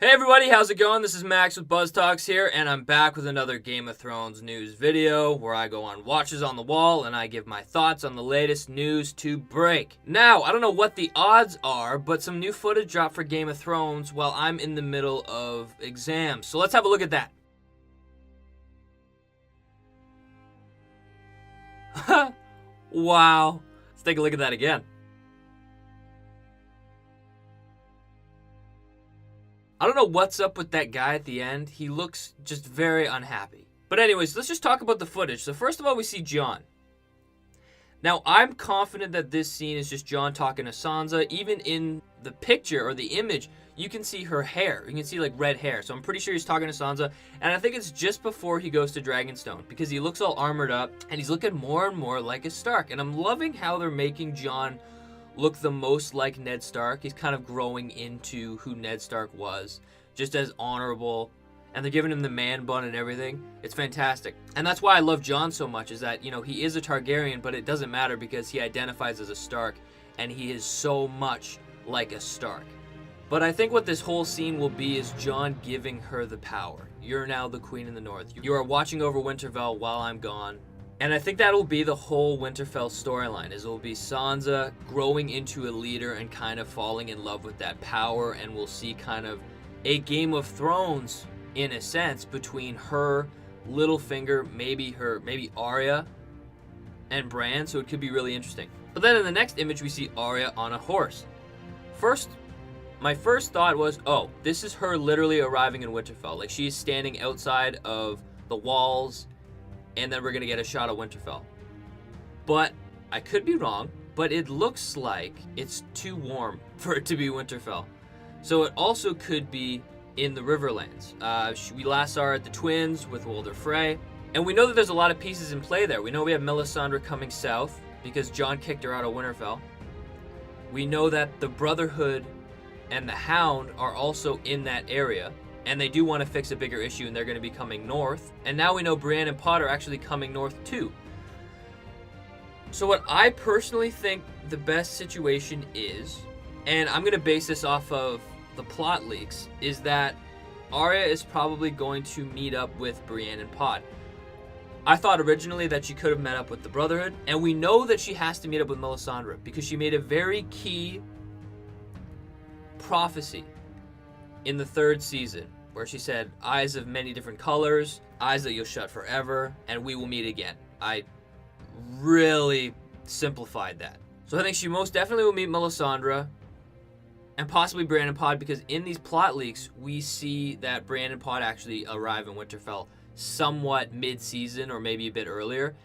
Hey everybody, how's it going? This is Max with BuzzTox here, and I'm back with another Game of Thrones news video where I go on Watches on the Wall and I give my thoughts on the latest news to break. Now, I don't know what the odds are, but some new footage dropped for Game of Thrones while I'm in the middle of exams. So let's have a look at that. Wow. Let's take a look at that again. I don't know what's up with that guy at the end. He looks just very unhappy. But anyways, let's just talk about the footage. So first of all, we see Jon. Now, I'm confident that this scene is just Jon talking to Sansa. Even in the picture or the image, you can see her hair. You can see like red hair. So I'm pretty sure he's talking to Sansa. And I think it's just before he goes to Dragonstone because he looks all armored up and he's looking more and more like a Stark. And I'm loving how they're making Jon look the most like Ned Stark. He's kind of growing into who Ned Stark was, just as honorable, and they're giving him the man bun and everything. It's fantastic. And that's why I love Jon so much, is that, you know, he is a Targaryen, but it doesn't matter because he identifies as a Stark, and he is so much like a Stark. But I think what this whole scene will be is Jon giving her the power. You're now the Queen in the North. You are watching over Winterfell while I'm gone. And I think that'll be the whole Winterfell storyline, is it'll be Sansa growing into a leader and kind of falling in love with that power, and we'll see kind of a Game of Thrones, in a sense, between her, Littlefinger, maybe Arya, and Bran, so it could be really interesting. But then in the next image, we see Arya on a horse. My first thought was, oh, this is her literally arriving in Winterfell. Like, she's standing outside of the walls, and then we're going to get a shot of Winterfell. But I could be wrong, but it looks like it's too warm for it to be Winterfell. So it also could be in the Riverlands. We last saw her at the Twins with Walder Frey. And we know that there's a lot of pieces in play there. We know we have Melisandre coming south because Jon kicked her out of Winterfell. We know that the Brotherhood and the Hound are also in that area. And they do want to fix a bigger issue, and they're going to be coming north. And now we know Brienne and Pod are actually coming north too. So what I personally think the best situation is, and I'm going to base this off of the plot leaks, is that Arya is probably going to meet up with Brienne and Pod. I thought originally that she could have met up with the Brotherhood, and we know that she has to meet up with Melisandre because she made a very key prophecy in the third season, where she said, eyes of many different colors, eyes that you'll shut forever, and we will meet again. I really simplified that. So I think she most definitely will meet Melisandre, and possibly Bran and Pod, because in these plot leaks, we see that Bran and Pod actually arrive in Winterfell somewhat mid-season, or maybe a bit earlier.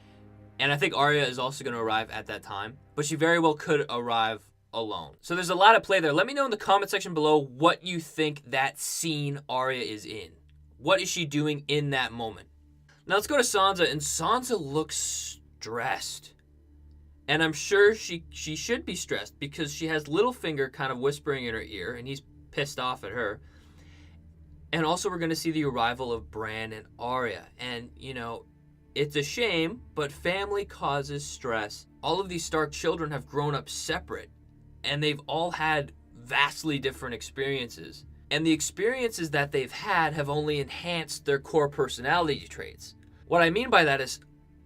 And I think Arya is also going to arrive at that time, but she very well could arrive alone. So there's a lot of play there. Let me know in the comment section below what you think that scene Arya is in. What is she doing in that moment? Now let's go to Sansa, and Sansa looks stressed. And I'm sure she should be stressed because she has Littlefinger kind of whispering in her ear, and he's pissed off at her. And also we're going to see the arrival of Bran and Arya. And, you know, it's a shame, but family causes stress. All of these Stark children have grown up separate, and they've all had vastly different experiences. And the experiences that they've had have only enhanced their core personality traits. What I mean by that is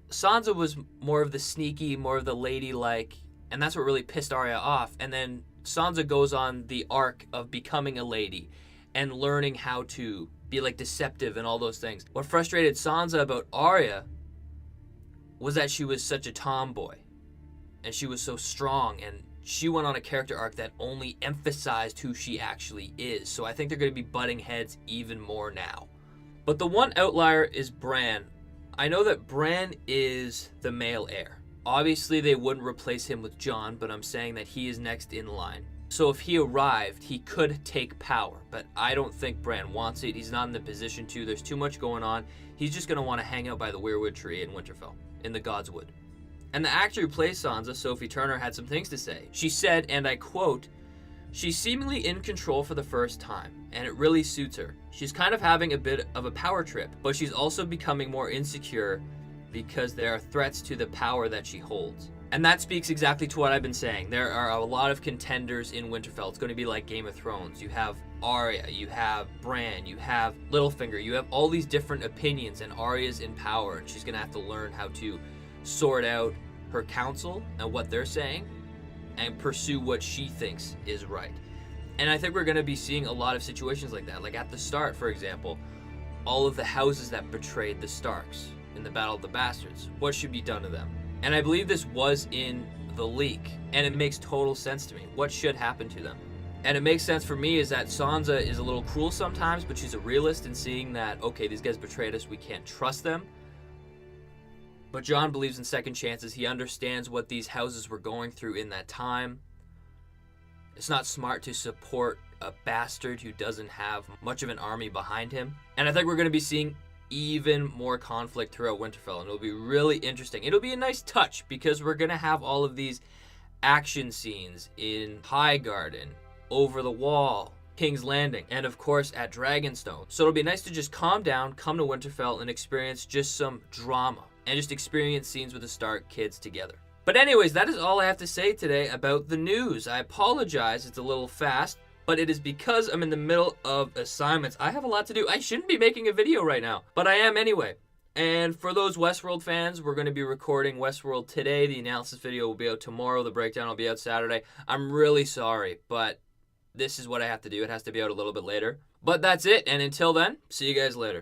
Sansa was more of the sneaky, more of the ladylike, and that's what really pissed Arya off. And then Sansa goes on the arc of becoming a lady and learning how to be like deceptive and all those things. What frustrated Sansa about Arya was that she was such a tomboy and she was so strong, and she went on a character arc that only emphasized who she actually is. So I think they're going to be butting heads even more now. But the one outlier is Bran. I know that Bran is the male heir. Obviously, they wouldn't replace him with Jon, but I'm saying that he is next in line. So if he arrived, he could take power. But I don't think Bran wants it. He's not in the position to. There's too much going on. He's just going to want to hang out by the weirwood tree in Winterfell, in the God's Wood. And the actor who plays Sansa, Sophie Turner, had some things to say. She said, and I quote, "She's seemingly in control for the first time, and it really suits her. She's kind of having a bit of a power trip, but she's also becoming more insecure because there are threats to the power that she holds." And that speaks exactly to what I've been saying. There are a lot of contenders in Winterfell. It's going to be like Game of Thrones. You have Arya, you have Bran, you have Littlefinger, you have all these different opinions, and Arya's in power, and she's gonna have to learn how to sort out her council and what they're saying and pursue what she thinks is right. And I think we're gonna be seeing a lot of situations like that. Like at the start, for example, all of the houses that betrayed the Starks in the Battle of the Bastards, what should be done to them? And I believe this was in the leak, and it makes total sense to me. What should happen to them? And it makes sense for me is that Sansa is a little cruel sometimes, but she's a realist in seeing that, okay, these guys betrayed us, we can't trust them. But Jon believes in second chances. He understands what these houses were going through in that time. It's not smart to support a bastard who doesn't have much of an army behind him. And I think we're going to be seeing even more conflict throughout Winterfell, and it'll be really interesting. It'll be a nice touch because we're going to have all of these action scenes in Highgarden, Over the Wall, King's Landing, and of course at Dragonstone. So it'll be nice to just calm down, come to Winterfell, and experience just some drama, and just experience scenes with the Stark kids together. But anyways, that is all I have to say today about the news. I apologize, it's a little fast, but it is because I'm in the middle of assignments. I have a lot to do. I shouldn't be making a video right now, but I am anyway. And for those Westworld fans, we're going to be recording Westworld today. The analysis video will be out tomorrow. The breakdown will be out Saturday. I'm really sorry, but this is what I have to do. It has to be out a little bit later. But that's it, and until then, see you guys later.